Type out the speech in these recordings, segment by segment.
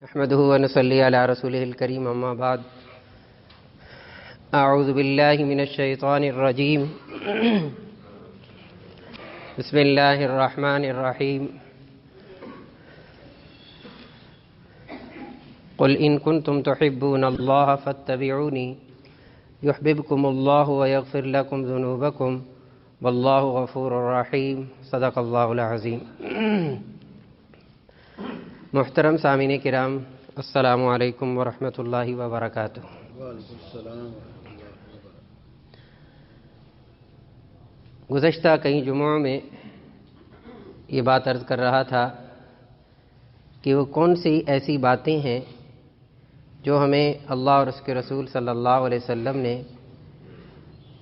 نحمده ونصلي على رسوله الكريم اما بعد اعوذ بالله من الشيطان الرجيم بسم الله الرحمن الرحيم قل ان كنتم تحبون الله فاتبعوني يحببكم الله ويغفر لكم ذنوبكم والله غفور رحيم صدق الله العظيم۔ محترم سامعین کرام، السلام علیکم ورحمۃ اللہ وبرکاتہ۔ وعلیکم السلام ورحمۃ اللہ وبرکاتہ۔ گزشتہ کئی جمعوں میں یہ بات عرض کر رہا تھا کہ وہ کون سی ایسی باتیں ہیں جو ہمیں اللہ اور اس کے رسول صلی اللہ علیہ وسلم نے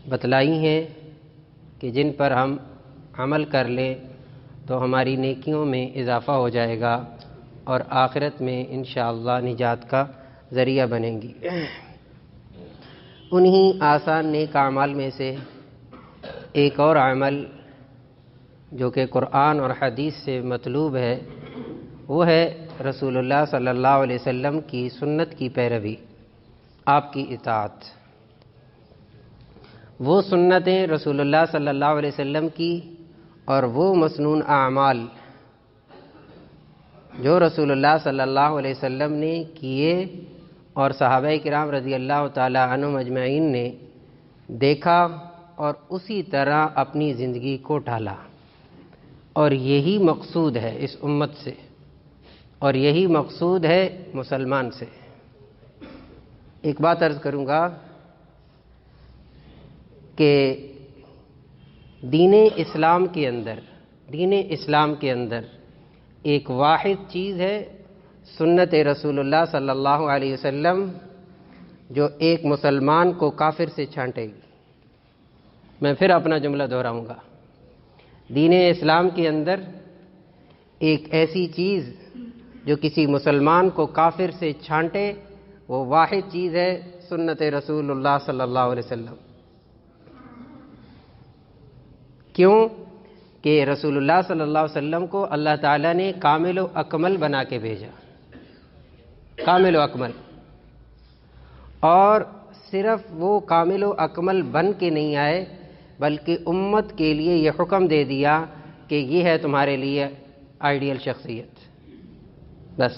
بتلائی ہیں کہ جن پر ہم عمل کر لیں تو ہماری نیکیوں میں اضافہ ہو جائے گا اور آخرت میں انشاءاللہ نجات کا ذریعہ بنیں گی۔ انہی آسان نیک اعمال میں سے ایک اور عمل جو کہ قرآن اور حدیث سے مطلوب ہے وہ ہے رسول اللہ صلی اللہ علیہ وسلم کی سنت کی پیروی، آپ کی اطاعت۔ وہ سنتیں رسول اللہ صلی اللہ علیہ وسلم کی اور وہ مسنون اعمال جو رسول اللہ صلی اللہ علیہ وسلم نے کیے اور صحابہ کرام رضی اللہ تعالی عنہم اجمعین نے دیکھا اور اسی طرح اپنی زندگی کو ڈھالا، اور یہی مقصود ہے اس امت سے اور یہی مقصود ہے مسلمان سے۔ ایک بات عرض کروں گا کہ دین اسلام کے اندر ایک واحد چیز ہے سنت رسول اللہ صلی اللہ علیہ وسلم جو ایک مسلمان کو کافر سے چھانٹے گی۔ میں پھر اپنا جملہ دہراؤں گا، دین اسلام کے اندر ایک ایسی چیز جو کسی مسلمان کو کافر سے چھانٹے، وہ واحد چیز ہے سنت رسول اللہ صلی اللہ علیہ وسلم۔ کیوں کہ رسول اللہ صلی اللہ علیہ وسلم کو اللہ تعالیٰ نے کامل و اکمل بنا کے بھیجا، کامل و اکمل، اور صرف وہ کامل و اکمل بن کے نہیں آئے بلکہ امت کے لیے یہ حکم دے دیا کہ یہ ہے تمہارے لیے آئیڈیل شخصیت، بس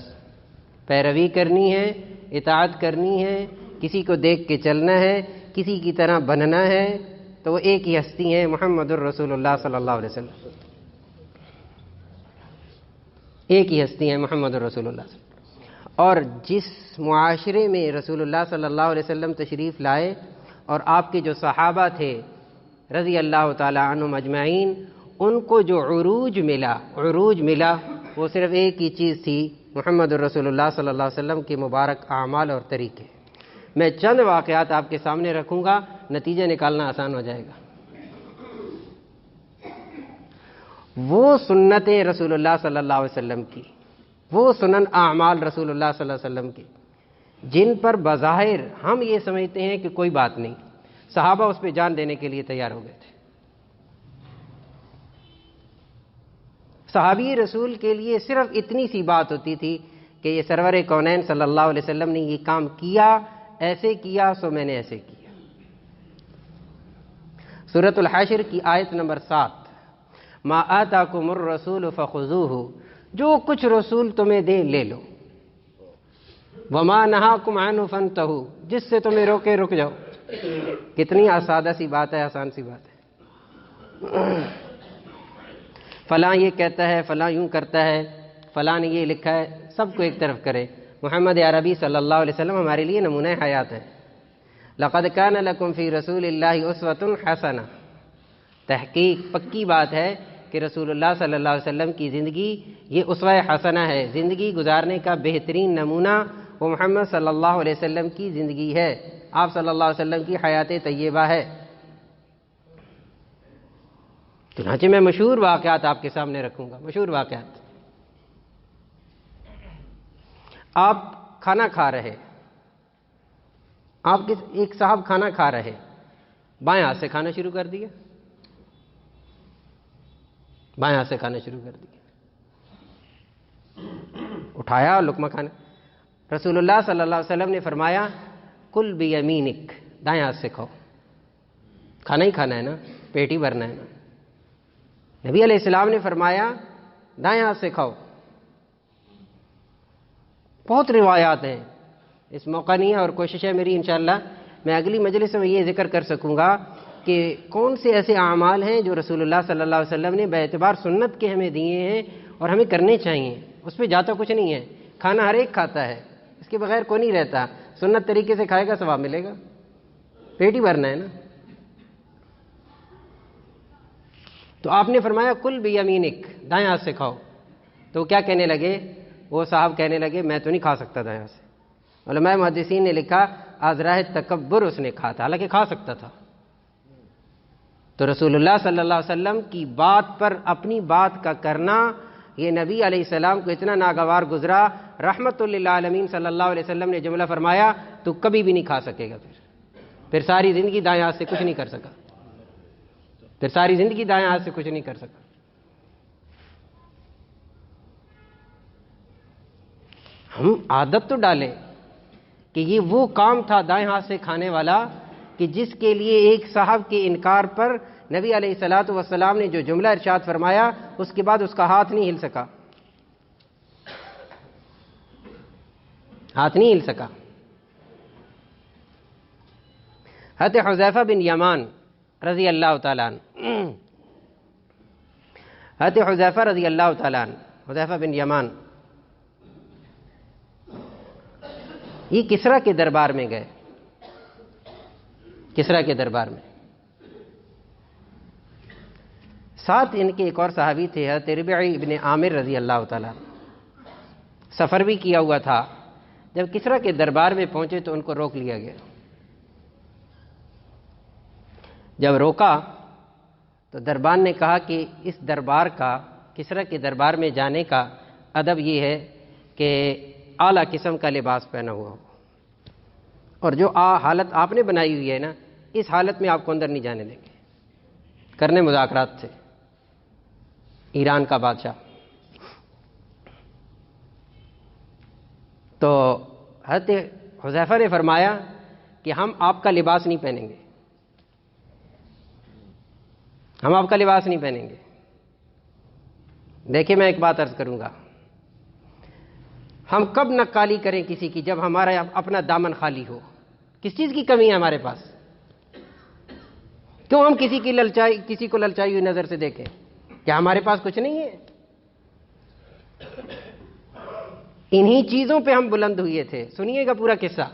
پیروی کرنی ہے، اطاعت کرنی ہے، کسی کو دیکھ کے چلنا ہے، کسی کی طرح بننا ہے، تو وہ ایک ہی ہستی ہیں، محمد الرسول اللہ صلی اللہ علیہ وسلم۔ ایک ہی ہستی ہیں محمد الرسول اللہ صلی اللہ علیہ وسلم۔ اور جس معاشرے میں رسول اللہ صلی اللہ علیہ وسلم تشریف لائے اور آپ کے جو صحابہ تھے رضی اللہ تعالی عنہم اجمعین، ان کو جو عروج ملا وہ صرف ایک ہی چیز تھی، محمد الرسول اللہ صلی اللہ علیہ وسلم کے مبارک اعمال اور طریقے۔ میں چند واقعات آپ کے سامنے رکھوں گا، نتیجہ نکالنا آسان ہو جائے گا۔ وہ سنتیں رسول اللہ صلی اللہ علیہ وسلم کی، وہ سنن اعمال رسول اللہ صلی اللہ علیہ وسلم کی جن پر بظاہر ہم یہ سمجھتے ہیں کہ کوئی بات نہیں، صحابہ اس پہ جان دینے کے لیے تیار ہو گئے تھے۔ صحابی رسول کے لیے صرف اتنی سی بات ہوتی تھی کہ یہ سرور کونین صلی اللہ علیہ وسلم نے یہ کام کیا، ایسے کیا سو میں نے ایسے کیا۔ سورۃ الحشر کی آیت نمبر 7، ما آتاکم الرسول فخذوہ، جو کچھ رسول تمہیں دے لے لو، وما نہاکم عنہ فانتہوا، جس سے تمہیں روکے رک جاؤ۔ کتنی سادہ سی بات ہے، آسان سی بات ہے۔ فلاں یہ کہتا ہے، فلاں یوں کرتا ہے، فلاں نے یہ لکھا ہے، سب کو ایک طرف کرے۔ محمد عربی صلی اللہ علیہ وسلم ہمارے لیے نمونہ حیات ہے۔ لقد کان لکم فی رسول اللہ اسوۃ حسنہ، تحقیق پکی بات ہے کہ رسول اللہ صلی اللہ علیہ وسلم کی زندگی یہ اسوہ حسنہ ہے، زندگی گزارنے کا بہترین نمونہ وہ محمد صلی اللہ علیہ وسلم کی زندگی ہے، آپ صلی اللہ علیہ وسلم کی حیات طیبہ ہے۔ چنانچہ میں مشہور واقعات آپ کے سامنے رکھوں گا، مشہور واقعات۔ آپ کھانا کھا رہے، آپ کے ایک صاحب کھانا کھا رہے، بائیں ہاتھ سے کھانا شروع کر دیا، اٹھایا لقمہ کھانا، رسول اللہ صلی اللہ علیہ وسلم نے فرمایا کل بیمینک، دائیں ہاتھ سے کھاؤ، کھانا ہی کھانا ہے نا، پیٹ ہی بھرنا ہے نا۔ نبی علیہ السلام نے فرمایا دائیں ہاتھ سے کھاؤ۔ بہت روایات ہیں، اس موقع نہیں ہے اور کوشش ہے میری انشاءاللہ میں اگلی مجلس میں یہ ذکر کر سکوں گا کہ کون سے ایسے اعمال ہیں جو رسول اللہ صلی اللہ علیہ وسلم نے باعتبار سنت کے ہمیں دیے ہیں اور ہمیں کرنے چاہیے۔ اس پہ جاتا کچھ نہیں ہے، کھانا ہر ایک کھاتا ہے، اس کے بغیر کوئی نہیں رہتا، سنت طریقے سے کھائے گا ثواب ملے گا، پیٹ ہی بھرنا ہے نا۔ تو آپ نے فرمایا کل بیمینک، دائیں ہاتھ سے کھاؤ۔ تو کیا کہنے لگے؟ وہ صاحب کہنے لگے میں تو نہیں کھا سکتا دائیں ہاتھ سے۔ علماء محدثین نے لکھا از راہ تکبر اس نے کھا تھا، حالانکہ کھا سکتا تھا۔ تو رسول اللہ صلی اللہ علیہ وسلم کی بات پر اپنی بات کا کرنا، یہ نبی علیہ السلام کو اتنا ناگوار گزرا، رحمت للعالمین صلی اللہ علیہ وسلم نے جملہ فرمایا تو کبھی بھی نہیں کھا سکے گا۔ پھر ساری زندگی دائیں ہاتھ سے کچھ نہیں کر سکا، پھر ساری زندگی دائیں ہاتھ سے کچھ نہیں کر سکا۔ ہم عادت تو ڈالیں کہ یہ وہ کام تھا دائیں ہاتھ سے کھانے والا کہ جس کے لیے ایک صاحب کے انکار پر نبی علیہ الصلوۃ والسلام نے جو جملہ ارشاد فرمایا اس کے بعد اس کا ہاتھ نہیں ہل سکا، ہاتھ نہیں ہل سکا۔ حضرت حذیفہ بن یمان رضی اللہ تعالیٰ عنہ، حضرت حذیفہ رضی اللہ تعالیٰ عنہ، حذیفہ بن یمان یہ کسریٰ کے دربار میں گئے، کسریٰ کے دربار میں ساتھ ان کے ایک اور صحابی تھے حضرت ربیعہ ابن عامر رضی اللہ تعالیٰ، سفر بھی کیا ہوا تھا۔ جب کسریٰ کے دربار میں پہنچے تو ان کو روک لیا گیا۔ جب روکا تو دربان نے کہا کہ اس دربار کا، کسریٰ کے دربار میں جانے کا ادب یہ ہے کہ اعلیٰ قسم کا لباس پہنا ہوا ہو، اور جو حالت آپ نے بنائی ہوئی ہے نا اس حالت میں آپ کو اندر نہیں جانے دیں گے۔ کرنے مذاکرات تھے ایران کا بادشاہ۔ تو حضرت حذیفہ نے فرمایا کہ ہم آپ کا لباس نہیں پہنیں گے، ہم آپ کا لباس نہیں پہنیں گے۔ دیکھیں میں ایک بات عرض کروں گا، ہم کب نقالی کریں کسی کی؟ جب ہمارا اپنا دامن خالی ہو۔ کس چیز کی کمی ہے ہمارے پاس؟ کیوں ہم کسی کو للچائی ہوئی نظر سے دیکھیں؟ کیا ہمارے پاس کچھ نہیں ہے؟ انہی چیزوں پہ ہم بلند ہوئے تھے۔ سنیے گا پورا قصہ۔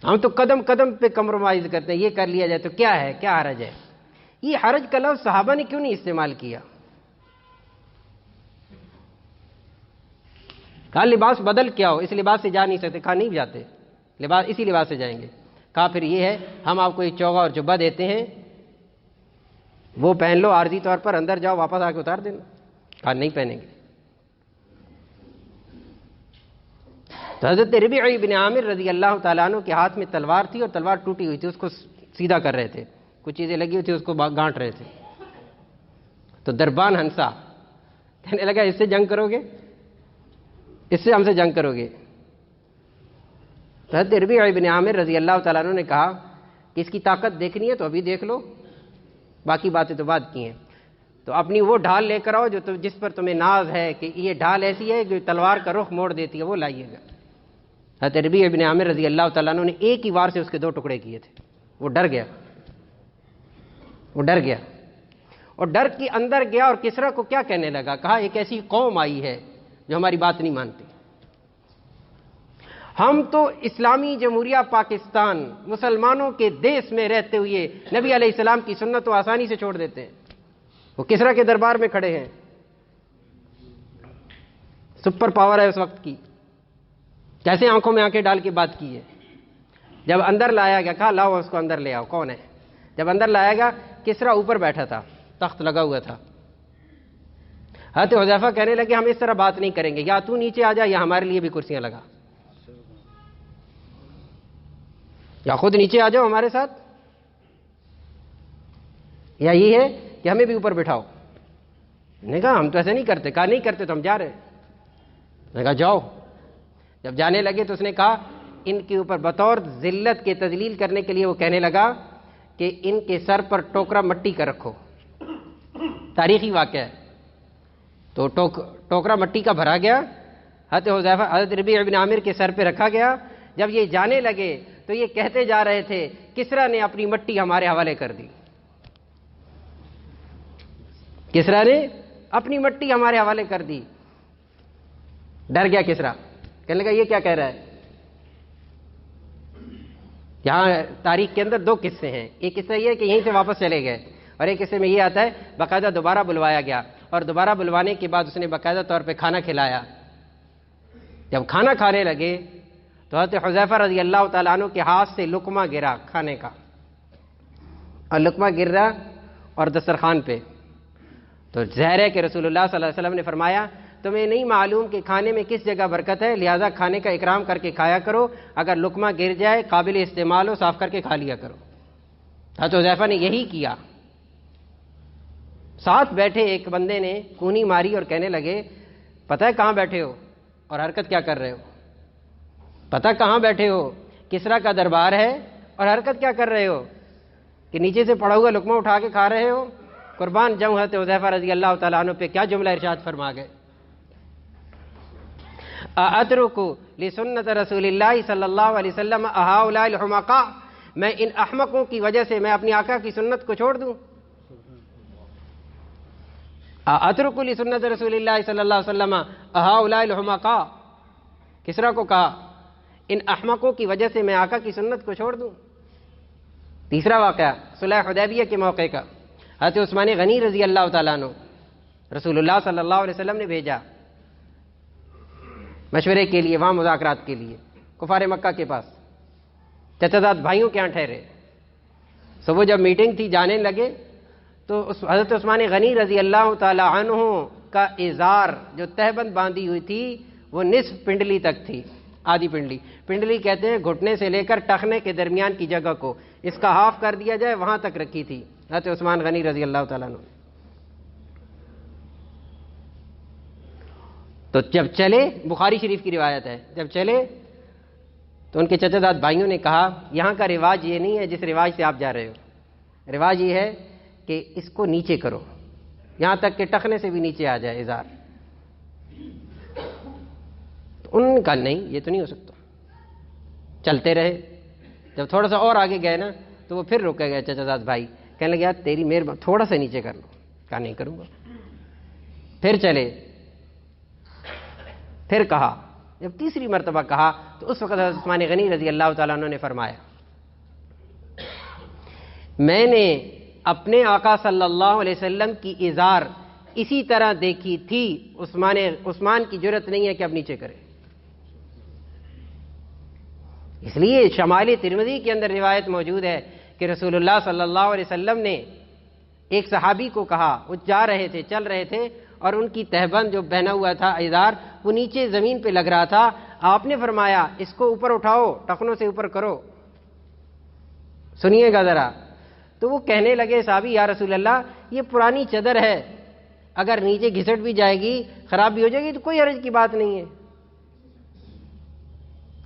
ہم تو قدم قدم پہ کمپرومائز کرتے ہیں، یہ کر لیا جائے تو کیا ہے، کیا حرج ہے؟ یہ حرج کا لفظ صحابہ نے کیوں نہیں استعمال کیا؟ کہا لباس بدل کیا ہو، اس لباس سے جا نہیں سکتے، کہا نہیں جاتے، لباس اسی لباس سے جائیں گے۔ کہا پھر یہ ہے ہم آپ کو ایک چوغا اور جبہ دیتے ہیں، وہ پہن لو عارضی طور پر، اندر جاؤ واپس آ کے اتار دینا۔ کہا نہیں پہنیں گے۔ تو حضرت ربیعہ بن عامر رضی اللہ تعالیٰ عنہ کے ہاتھ میں تلوار تھی اور تلوار ٹوٹی ہوئی تھی، اس کو سیدھا کر رہے تھے، کچھ چیزیں لگی ہوئی تھی اس کو گانٹ رہے تھے۔ تو دربان ہنسا، کہنے لگا اس سے جنگ کرو گے، اس سے ہم سے جنگ کرو گے؟ تو حضرت ربیعہ بن عامر رضی اللہ تعالیٰ عنہ نے کہا کہ اس کی طاقت دیکھنی ہے تو ابھی دیکھ لو، باقی باتیں تو بعد کی ہیں۔ تو اپنی وہ ڈھال لے کر آؤ جو جس پر تمہیں ناز ہے کہ یہ ڈھال ایسی ہے جو تلوار کا رخ موڑ دیتی ہے، وہ لائیے گا۔ حضرت ربیعہ بن عامر رضی اللہ تعالیٰ عنہ نے ایک ہی وار سے اس کے 2 ٹکڑے کیے تھے۔ وہ ڈر گیا، وہ ڈر گیا اور ڈر کے اندر گیا اور کسریٰ کو کیا کہنے لگا؟ کہا ایک ایسی قوم آئی ہے جو ہماری بات نہیں مانتی۔ ہم تو اسلامی جمہوریہ پاکستان مسلمانوں کے دیس میں رہتے ہوئے نبی علیہ السلام کی سنت کو آسانی سے چھوڑ دیتے ہیں۔ وہ کسریٰ کے دربار میں کھڑے ہیں، سپر پاور ہے اس وقت کی، کیسے آنکھوں میں آنکھیں ڈال کے بات کی ہے۔ جب اندر لایا گیا کہا لاؤ اس کو اندر لے آؤ، کون ہے؟ جب اندر لایا گیا کسریٰ اوپر بیٹھا تھا، تخت لگا ہوا تھا۔ حضرت حذیفہ کہنے لگے ہم اس طرح بات نہیں کریں گے، یا تو نیچے آ جا یا ہمارے لیے بھی کرسیاں لگا، یا خود نیچے آ جاؤ ہمارے ساتھ، یا یہ ہے کہ ہمیں بھی اوپر بٹھاؤ۔ نے کہا ہم تو ایسے نہیں کرتے۔ کہا نہیں کرتے تو ہم جا رہے ہیں۔ نے کہا جاؤ. جب جانے لگے تو اس نے کہا ان کے اوپر بطور ذلت کے تذلیل کرنے کے لیے وہ کہنے لگا کہ ان کے سر پر ٹوکرا مٹی کا رکھو. تاریخی واقعہ ہے. تو ٹوکرا مٹی کا بھرا گیا, حضرت حذیفہ حضرت ربیع بن عامر کے سر پہ رکھا گیا. جب یہ جانے لگے تو یہ کہتے جا رہے تھے کسریٰ نے اپنی مٹی ہمارے حوالے کر دی, کسریٰ نے اپنی مٹی ہمارے حوالے کر دی. ڈر گیا کسریٰ, کہنے لگا یہ کیا کہہ رہا ہے. یہاں تاریخ کے اندر دو قصے ہیں. ایک قصہ یہ ہے کہ یہیں سے واپس چلے گئے, اور ایک قصے میں یہ آتا ہے باقاعدہ دوبارہ بلوایا گیا, اور دوبارہ بلوانے کے بعد اس نے باقاعدہ طور پہ کھانا کھلایا. جب کھانا کھانے لگے تو حضرت حذیفہ رضی اللہ تعالیٰ عنہ کے ہاتھ سے لقمہ گرا کھانے کا, اور لقمہ گر رہا اور دسترخوان پہ. تو ظاہر ہے کہ رسول اللہ صلی اللہ علیہ وسلم نے فرمایا تمہیں نہیں معلوم کہ کھانے میں کس جگہ برکت ہے, لہذا کھانے کا اکرام کر کے کھایا کرو, اگر لقمہ گر جائے قابل استعمال ہو صاف کر کے کھا لیا کرو. حضرت حذیفہ نے یہی کیا. ساتھ بیٹھے ایک بندے نے کونی ماری اور کہنے لگے پتہ ہے کہاں بیٹھے ہو اور حرکت کیا کر رہے ہو, پتہ کہاں بیٹھے ہو, کسریٰ کا دربار ہے اور حرکت کیا کر رہے ہو کہ نیچے سے پڑا ہوا لقمہ اٹھا کے کھا رہے ہو. قربان جاؤں حضرت حذیفہ رضی اللہ تعالیٰ عنہ پہ کیا جملہ ارشاد فرما گئے, اترکو لسنت رسول اللہ صلی اللہ علیہ وسلم اہؤلاء الحمقاء, میں ان احمقوں کی وجہ سے میں اپنی آقا کی سنت کو چھوڑ دوں. اترکو لسنت رسول اللہ صلی اللہ علیہ وسلم اہؤلاء الحمقاء, کسریٰ کو کہا ان احمقوں کی وجہ سے میں آقا کی سنت کو چھوڑ دوں. تیسرا واقعہ صلح حدیبیہ کے موقع کا, حضرت عثمان غنی رضی اللہ تعالیٰ عنہ رسول اللہ صلی اللہ علیہ وسلم نے بھیجا مشورے کے لیے, وہاں مذاکرات کے لیے کفار مکہ کے پاس. چچا زاد بھائیوں کے یہاں ٹھہرے. صبح جب میٹنگ تھی جانے لگے تو حضرت عثمان غنی رضی اللہ تعالیٰ عنہ کا ازار جو تہبند باندھی ہوئی تھی وہ نصف پنڈلی تک تھی, آدھی پنڈلی. پنڈلی کہتے ہیں گھٹنے سے لے کر ٹخنے کے درمیان کی جگہ کو, اس کا ہاف کر دیا جائے وہاں تک رکھی تھی حضرت عثمان غنی رضی اللہ تعالیٰ عنہ. تو جب چلے, بخاری شریف کی روایت ہے, جب چلے تو ان کے چچا زاد بھائیوں نے کہا یہاں کا رواج یہ نہیں ہے جس رواج سے آپ جا رہے ہو, رواج یہ ہے کہ اس کو نیچے کرو یہاں تک کہ ٹخنے سے بھی نیچے آ جائے ازار. تو ان کا نہیں, یہ تو نہیں ہو سکتا. چلتے رہے, جب تھوڑا سا اور آگے گئے نا تو وہ پھر رکے گئے چچا زاد بھائی, کہنے لگے یار تیری مہربانی تھوڑا سا نیچے کر لو. کہا نہیں کروں گا. پھر چلے, پھر کہا, جب تیسری مرتبہ کہا تو اس وقت حضرت عثمان غنی رضی اللہ تعالیٰ عنہ نے فرمایا میں نے اپنے آقا صلی اللہ علیہ وسلم کی ازار اسی طرح دیکھی تھی, عثمان کی جرت نہیں ہے کہ اب نیچے کرے. اس لیے شمائل ترمذی کے اندر روایت موجود ہے کہ رسول اللہ صلی اللہ علیہ وسلم نے ایک صحابی کو کہا, وہ جا رہے تھے, چل رہے تھے, اور ان کی تہبند جو پہنا ہوا تھا ازار وہ نیچے زمین پہ لگ رہا تھا. آپ نے فرمایا اس کو اوپر اٹھاؤ, ٹخنوں سے اوپر کرو. سنیے گا ذرا. تو وہ کہنے لگے صحابی یا رسول اللہ یہ پرانی چادر ہے, اگر نیچے گھسٹ بھی جائے گی خراب بھی ہو جائے گی تو کوئی حرج کی بات نہیں ہے.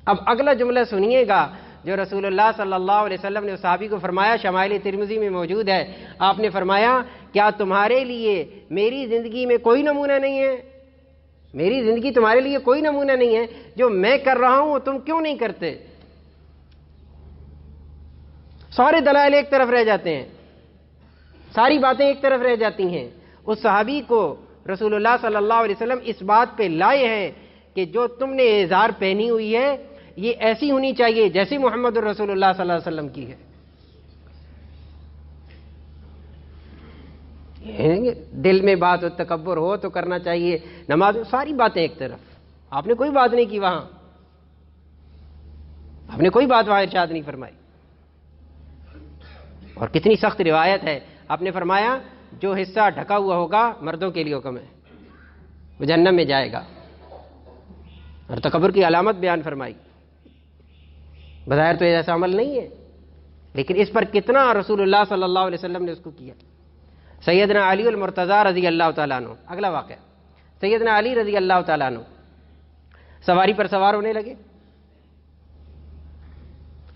اب اگلا جملہ سنیے گا جو رسول اللہ صلی اللہ علیہ وسلم نے اس صحابی کو فرمایا, شمائل ترمذی میں موجود ہے. آپ نے فرمایا کیا تمہارے لیے میری زندگی میں کوئی نمونہ نہیں ہے, میری زندگی تمہارے لیے کوئی نمونہ نہیں ہے, جو میں کر رہا ہوں وہ تم کیوں نہیں کرتے. سارے دلائل ایک طرف رہ جاتے ہیں, ساری باتیں ایک طرف رہ جاتی ہیں. اس صحابی کو رسول اللہ صلی اللہ علیہ وسلم اس بات پہ لائے ہیں کہ جو تم نے ازار پہنی ہوئی ہے یہ ایسی ہونی چاہیے جیسی محمد الرسول اللہ صلی اللہ علیہ وسلم کی ہے. دل میں بات و تکبر ہو تو کرنا چاہیے, نماز ساری باتیں ایک طرف. آپ نے کوئی بات نہیں کی وہاں, آپ نے کوئی بات وہاں ارشاد نہیں فرمائی. اور کتنی سخت روایت ہے, آپ نے فرمایا جو حصہ ڈھکا ہوا ہوگا مردوں کے لیے حکم ہے, وہ جہنم میں جائے گا. اور تکبر کی علامت بیان فرمائی. بظاہر تو ایسا عمل نہیں ہے, لیکن اس پر کتنا رسول اللہ صلی اللہ علیہ وسلم نے اس کو کیا. سیدنا علی المرتضیٰ رضی اللہ تعالیٰ عنہ, اگلا واقعہ, سیدنا علی رضی اللہ تعالیٰ عنہ سواری پر سوار ہونے لگے،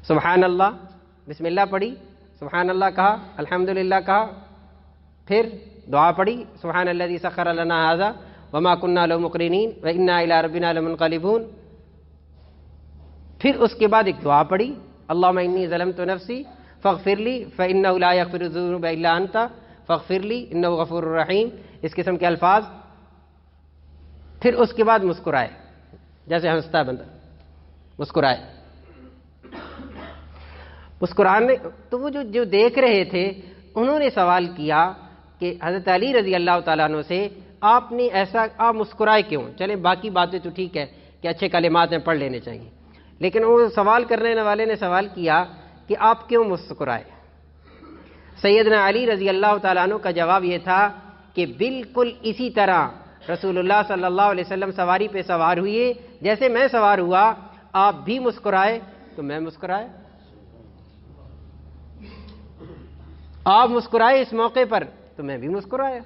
سبحان اللہ، بسم اللہ پڑھی، سبحان اللہ کہا، الحمدللہ کہا، پھر دعا پڑھی، سبحان الذی سخر لنا ھذا وما كنا له مقرنین وانا الی ربنا لمنقلبون، پھر اس کے بعد ایک دعا پڑھی، اللہم انی ظلمت نفسی فاغفر لی فانہ لا یغفر الذنوب الا انت فاغفر لی انہ غفور رحیم، اس قسم کے الفاظ. پھر اس کے بعد مسکرائے، جیسے ہنستا ہے بندہ، مسکرائے. مسکرانے تو وہ جو دیکھ رہے تھے انہوں نے سوال کیا کہ حضرت علی رضی اللہ تعالیٰ عنہ سے آپ نے ایسا، آپ مسکرائے کیوں؟ چلیں باقی باتیں تو ٹھیک ہے کہ اچھے کلمات ہیں پڑھ لینے چاہیے، لیکن وہ سوال کرنے والے نے سوال کیا کہ آپ کیوں مسکرائے؟ سیدنا علی رضی اللہ تعالیٰ عنہ کا جواب یہ تھا کہ بالکل اسی طرح رسول اللہ صلی اللہ علیہ وسلم سواری پہ سوار ہوئے جیسے میں سوار ہوا، آپ بھی مسکرائے تو میں مسکرائے، آپ مسکرائے اس موقع پر تو میں بھی مسکرایا.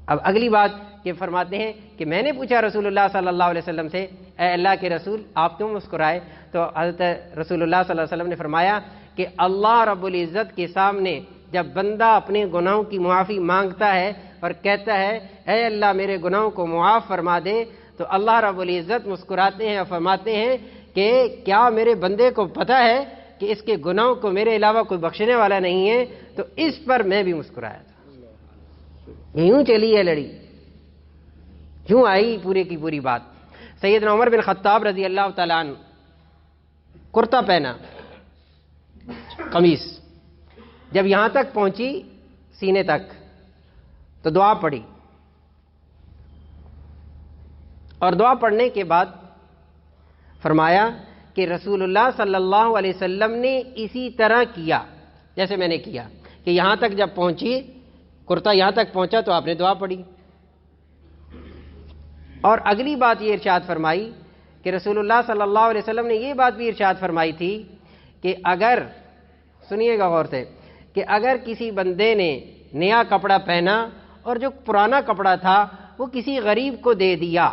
اب اگلی بات یہ فرماتے ہیں کہ میں نے پوچھا رسول اللہ صلی اللہ علیہ وسلم سے، اے اللہ کے رسول آپ کیوں مسکرائے؟ تو حضرت رسول اللہ صلی اللہ علیہ وسلم نے فرمایا کہ اللہ رب العزت کے سامنے جب بندہ اپنے گناہوں کی معافی مانگتا ہے اور کہتا ہے اے اللہ میرے گناہوں کو معاف فرما دے، تو اللہ رب العزت مسکراتے ہیں اور فرماتے ہیں کہ کیا میرے بندے کو پتہ ہے کہ اس کے گناہوں کو میرے علاوہ کوئی بخشنے والا نہیں ہے؟ تو اس پر میں بھی مسکرایا تھا. یوں چلی ہے لڑی، یوں آئی پورے کی پوری بات. سیدنا عمر بن خطاب رضی اللہ تعالیٰ عنہ کرتا پہنا، قمیص، جب یہاں تک پہنچی سینے تک تو دعا پڑھی، اور دعا پڑھنے کے بعد فرمایا کہ رسول اللہ صلی اللہ علیہ وسلم نے اسی طرح کیا جیسے میں نے کیا، کہ یہاں تک جب پہنچی کرتا یہاں تک پہنچا تو آپ نے دعا پڑھی. اور اگلی بات یہ ارشاد فرمائی کہ رسول اللہ صلی اللہ علیہ وسلم نے یہ بات بھی ارشاد فرمائی تھی کہ اگر، سنیے گا غور سے، کہ اگر کسی بندے نے نیا کپڑا پہنا اور جو پرانا کپڑا تھا وہ کسی غریب کو دے دیا،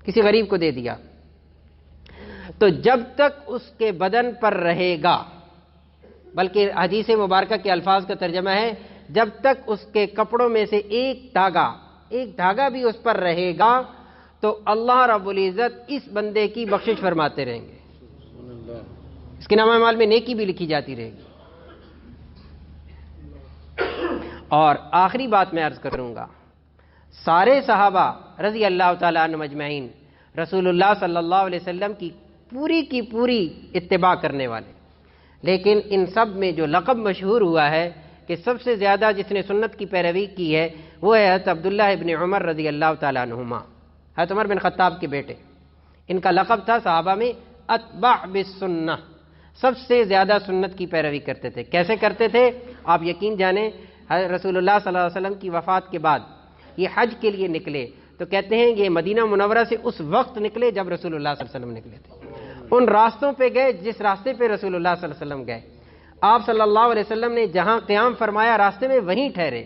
کسی غریب کو دے دیا، تو جب تک اس کے بدن پر رہے گا، بلکہ حدیث مبارکہ کے الفاظ کا ترجمہ ہے جب تک اس کے کپڑوں میں سے ایک دھاگا بھی اس پر رہے گا تو اللہ رب العزت اس بندے کی بخشش فرماتے رہیں گے، اس کے نامہ اعمال میں نیکی بھی لکھی جاتی رہے گی. اور آخری بات میں عرض کروں گا، سارے صحابہ رضی اللہ تعالیٰ عنہ مجمعین رسول اللہ صلی اللہ علیہ وسلم کی پوری اتباع کرنے والے، لیکن ان سب میں جو لقب مشہور ہوا ہے کہ سب سے زیادہ جس نے سنت کی پیروی کی ہے وہ ہے حضرت عبداللہ ابن عمر رضی اللہ تعالیٰ عنہما، حضرت عمر بن خطاب کے بیٹے. ان کا لقب تھا صحابہ میں اتبع بالسنہ، سب سے زیادہ سنت کی پیروی کرتے تھے. کیسے کرتے تھے آپ یقین جانیں، رسول اللہ صلی اللہ علیہ وسلم کی وفات کے بعد یہ حج کے لیے نکلے تو کہتے ہیں یہ مدینہ منورہ سے اس وقت نکلے جب رسول اللہ صلی اللہ علیہ وسلم نکلے تھے، ان راستوں پہ گئے جس راستے پہ رسول اللہ صلی اللہ علیہ وسلم گئے. آپ صلی اللہ علیہ وسلم نے جہاں قیام فرمایا راستے میں وہیں ٹھہرے،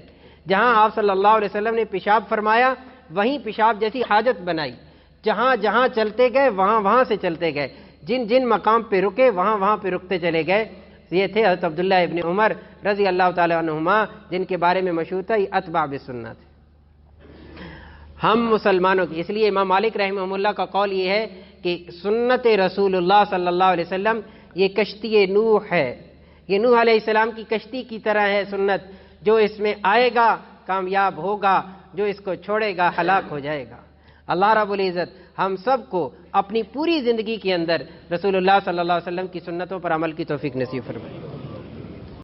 جہاں آپ صلی اللہ علیہ وسلم نے پیشاب فرمایا وہیں پیشاب جیسی حاجت بنائی، جہاں جہاں چلتے گئے وہاں سے چلتے گئے، جن مقام پہ رکے وہاں پہ رکتے چلے گئے. یہ تھے حضرت عبداللہ ابن عمر رضی اللہ تعالیٰ عنہما، جن کے بارے میں مشہور تھا یہ اتباع بالسنہ تھے. ہم مسلمانوں کی، اس لیے امام مالک رحمہ اللہ کا قول یہ ہے کہ سنت رسول اللہ صلی اللہ علیہ وسلم یہ کشتی نوح ہے، یہ نوح علیہ السلام کی کشتی کی طرح ہے سنت، جو اس میں آئے گا کامیاب ہوگا، جو اس کو چھوڑے گا ہلاک ہو جائے گا. اللہ رب العزت ہم سب کو اپنی پوری زندگی کے اندر رسول اللہ صلی اللہ علیہ وسلم کی سنتوں پر عمل کی توفیق نصیب فرمائے.